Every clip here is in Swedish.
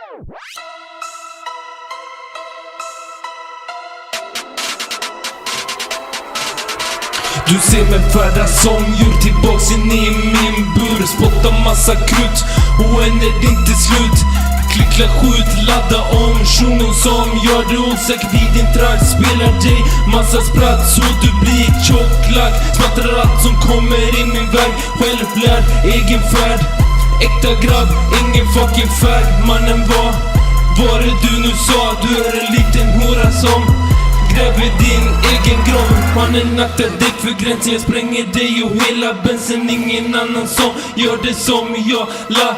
Du ser mig färdas som djur tillbaks in i min bur. Spottar massa krut och än är det inte slut. Klickla, skjut, ladda om shunon som gör det osäkert i din trakt. Spelar dig massa spratt så du blir tjocklagd. Smattrar allt som kommer i min väg. Självlärd, egen färd. Äkta grabb, ingen fucking färg. Mannen, vad var det du nu sa? Du är en liten hora som gräver din egen grav. Mannen, akta dig för gränsen. Jag spränger dig och hela bensin. Ingen annan som gör det som jag. La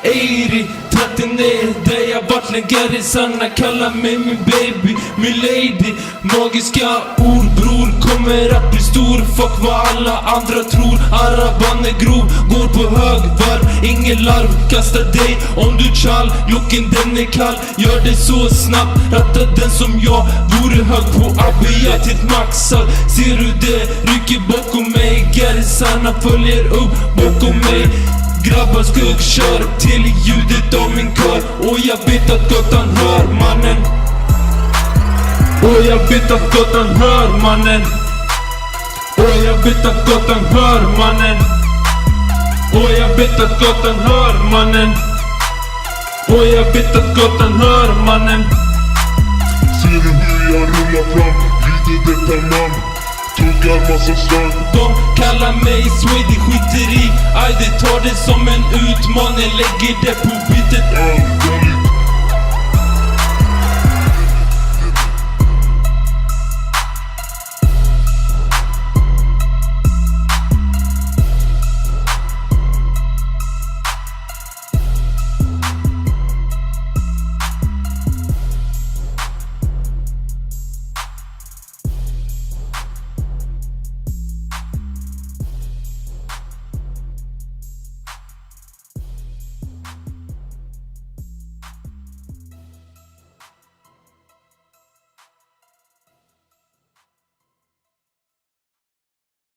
Eiri, trakten är där jag vart längre. Sanna kallar mig min baby, min lady. Magiska ord, bror, kommer att bli stor. Fuck vad alla andra tror. Araban är grov, går på högvarv. Ingen larv, kastar dig om du tjall. Locken den är kall, gör det så snabbt. Ratta den som jag vore hög på Abia till ett maxal. Ser du det, rycker bakom mig. Garisarna följer upp bakom mig. Grabbar kör till ljudet av min kör. Och jag vet att gatan hör, mannen. Och jag vet att gatan hör, mannen. Och jag vet att gatan hör, mannen. Och jag vet att gatan hör, mannen. Och jag vet att gatan hör, mannen. Ser du hur jag rullar fram? Glider detta man. Tuggar massa slang. De kallar mig Swedish, skiter i. Aj, det tar det som en utmaning. Lägger det på bitet.